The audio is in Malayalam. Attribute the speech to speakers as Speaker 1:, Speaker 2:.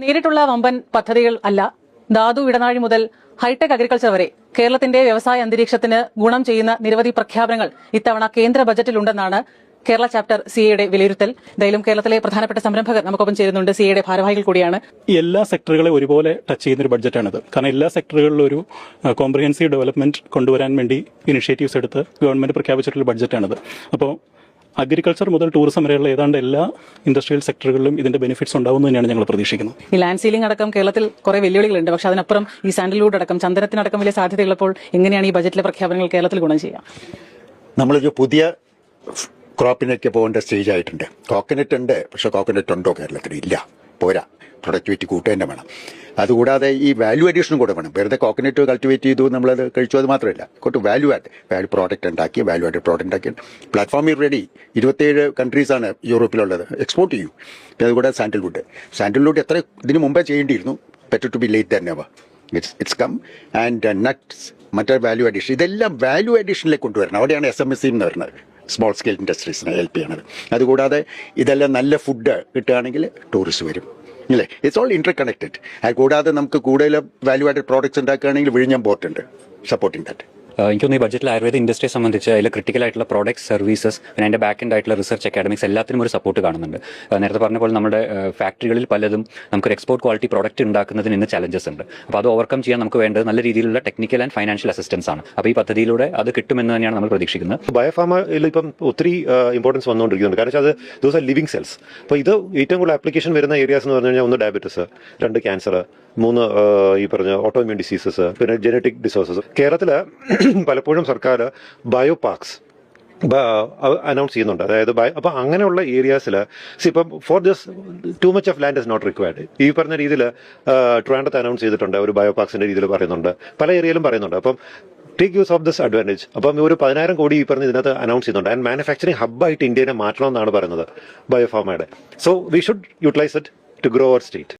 Speaker 1: നേരിട്ടുള്ള വമ്പൻ പദ്ധതികൾ അല്ല, ധാതു ഇടനാഴി മുതൽ ഹൈടെക് അഗ്രികൾച്ചർ വരെ കേരളത്തിന്റെ വ്യവസായ അന്തരീക്ഷത്തിന് ഗുണം ചെയ്യുന്ന നിരവധി പ്രഖ്യാപനങ്ങൾ ഇത്തവണ കേന്ദ്ര ബജറ്റിലുണ്ടെന്നാണ് കേരള ചാപ്റ്റർ സിഎയുടെ വിലയിരുത്തൽ. എന്തായാലും കേരളത്തിലെ പ്രധാനപ്പെട്ട സംരംഭകർ നമുക്കൊപ്പം ചേരുന്നുണ്ട്. സിഎയുടെ ഭാരവാഹികൾ കൂടിയാണ്.
Speaker 2: എല്ലാ സെക്ടറുകളെ ഒരുപോലെ ടച്ച് ചെയ്യുന്ന ഒരു ബഡ്ജറ്റാണിത്. കാരണം എല്ലാ സെക്ടറുകളിലും ഒരു കോംപ്രിഹെൻസീവ് ഡെവലപ്മെന്റ് കൊണ്ടുവരാൻ വേണ്ടി ഇനിഷ്യേറ്റീവ്സ് എടുത്ത് ഗവൺമെന്റ് പ്രഖ്യാപിച്ചിട്ടുള്ള ബഡ്ജറ്റാണിത്. അപ്പോൾ അഗ്രികൾച്ചർ മുതൽ ടൂറിസം വരെയുള്ള ഏതാണ്ട് എല്ലാ ഇൻഡസ്ട്രിയൽ സെക്ടറുകളിലും ഇതിന്റെ ബെനിഫിറ്റ്സ് ഉണ്ടാവുമെന്ന് തന്നെയാണ് ഞങ്ങൾ പ്രതീക്ഷിക്കുന്നത്.
Speaker 1: ഈ ലാൻഡ് സീലിംഗ് അടക്കം കേരളത്തിൽ കുറെ വെല്ലുവിളികളുണ്ട്. പക്ഷേ അതിനപ്പുറം ഈ സാൻഡൽവുഡ് അടക്കം ചന്ദനത്തിനടക്കം വലിയ സാധ്യതയുള്ളപ്പോൾ എങ്ങനെയാണ് ഈ ബജറ്റിലെ പ്രഖ്യാപനങ്ങൾ കേരളത്തിൽ ഗുണം ചെയ്യുക?
Speaker 3: നമ്മളൊരു പുതിയ ക്രോപ്പിനൊക്കെ പോകേണ്ട സ്റ്റേജ് ആയിട്ടുണ്ട്. കോക്കനട്ട് ഉണ്ട്, പക്ഷെ കോക്കനട്ട് ഉണ്ടോ കേരളത്തിൽ? ഇല്ല, പോരാ. പ്രൊഡക്ടിവിറ്റി കൂട്ടുക തന്നെ വേണം. അതുകൂടാതെ ഈ വാല്യൂ അഡീഷനും കൂടെ വേണം. വെറുതെ കോക്കനട്ട് കൾട്ടിവേറ്റ് ചെയ്തു നമ്മളത് കഴിച്ചു, അത് മാത്രമല്ല. കൊണ്ട് വാല്യൂ പ്രോഡക്റ്റ് ഉണ്ടാക്കി, വാല്യൂ ആഡ് പ്രോഡക്റ്റ് ഉണ്ടാക്കി പ്ലാറ്റ്ഫോമിൽ റെഡി. 27 കൺട്രീസാണ് യൂറോപ്പിലുള്ളത്, എക്സ്പോർട്ട് ചെയ്യും. പിന്നെ അതുകൂടാതെ സാൻഡൽവുഡ് എത്ര ഇതിനു മുമ്പേ ചെയ്യേണ്ടിയിരുന്നു. Better to be late than never. It's come. And nuts, മറ്റേ വാല്യൂ അഡീഷൻ, ഇതെല്ലാം വാല്യൂ അഡീഷനിലേക്ക് കൊണ്ടുവരണം. അവിടെയാണ് SMSC എന്ന് പറയുന്നത്, സ്മോൾ സ്കെയിൽ ഇൻഡസ്ട്രീസിനെ ഹെൽപ്പ് ചെയ്യണത്. അതുകൂടാതെ ഇതെല്ലാം നല്ല ഫുഡ് കിട്ടുകയാണെങ്കിൽ ടൂറിസ്റ്റ് വരും, ഇല്ലേ? It's all Inter connected. അതുകൂടാതെ നമുക്ക് കൂടുതൽ വാല്യൂ ആഡഡ് പ്രോഡക്ട്സ് ഉണ്ടാക്കുകയാണെങ്കിൽ വിഴിഞ്ഞം പോർട്ട് ഉണ്ട് സപ്പോർട്ടിങ് ദാറ്റ്.
Speaker 4: എനിക്കൊന്ന് ഈ ബഡ്ജറ്റിൽ ആയുർവേദ ഇൻഡസ്ട്രിയെ സംബന്ധിച്ച് അതിൽ ക്രിട്ടിക്കൽ ആയിട്ടുള്ള പ്രോഡക്ട്സ്, സർവീസസ്, പിന്നെ അതിന്റെ ബാക്ക് എൻഡ് ആയിട്ടുള്ള റിസർച്ച് അക്കാഡമിക്സ് എല്ലാത്തിനും ഒരു സപ്പോർട്ട് കാണുന്നുണ്ട്. നേരത്തെ പറഞ്ഞ പോലെ നമ്മുടെ ഫാക്ടറികളിൽ പലതും നമുക്കൊരു എക്സ്പോർട്ട് ക്വാളിറ്റി പ്രോഡക്റ്റ് ഉണ്ടാക്കുന്നതിന് ഇന്ന് ചലഞ്ചസ് ഉണ്ട്. അപ്പോൾ അത് ഓവർകം ചെയ്യാൻ നമുക്ക് വേണ്ടത് നല്ല രീതിയിലുള്ള ടെക്നിക്കൽ ആൻഡ് ഫൈനാൻഷ്യൽ അസിസ്റ്റൻസ് ആണ്. അപ്പോൾ ഈ പദ്ധതിയിലൂടെ അത് കിട്ടുമെന്ന് തന്നെയാണ് നമ്മൾ പ്രതീക്ഷിക്കുന്നത്.
Speaker 5: ബയോഫാമയിൽ ഇപ്പം ഒത്തിരി ഇമ്പോർട്ടൻസ് വന്നുകൊണ്ടിരിക്കുന്നുണ്ട്. കാരണം അത് ദോസ് ആർ ലിവിംഗ് സെൽസ്. അപ്പോൾ ഇത് ഏറ്റവും കൂടുതൽ ആപ്ലിക്കേഷൻ വരുന്ന ഏരിയാസ് എന്ന് പറഞ്ഞു കഴിഞ്ഞാൽ 1 ഡയബറ്റിസ്, 2 ക്യാൻസർ, 3 ഈ പറഞ്ഞ ഓട്ടോഇമ്യൂൺ ഡിസീസസ്, പിന്നെ ജനറ്റിക് ഡിസോസസ്. കേരളത്തിൽ പലപ്പോഴും സർക്കാർ ബയോ പാർക്സ് അനൗൺസ് ചെയ്യുന്നുണ്ട്. അതായത് അപ്പൊ അങ്ങനെയുള്ള ഏരിയാസിൽ ഇപ്പം for this too much of land is not required. ഈ പറഞ്ഞ രീതിയിൽ ട്രിവാൻഡ്രത്ത് അനൗൺസ് ചെയ്തിട്ടുണ്ട്, ഒരു ബയോ പാർക്സിന്റെ രീതിയിൽ പറയുന്നുണ്ട്, പല ഏരിയയിലും പറയുന്നുണ്ട്. അപ്പം take use of this advantage. അപ്പം ഒരു 10,000 കോടി ഈ പറഞ്ഞ ഇതിനകത്ത് അനൗൺസ് ചെയ്യുന്നുണ്ട്. ആൻഡ് മാനുഫാക്ചറിംഗ് ഹബ്ബായിട്ട് ഇന്ത്യനെ മാറ്റണമെന്നാണ് പറയുന്നത് ബയോഫാമയുടെ. So we should utilise it to grow our state.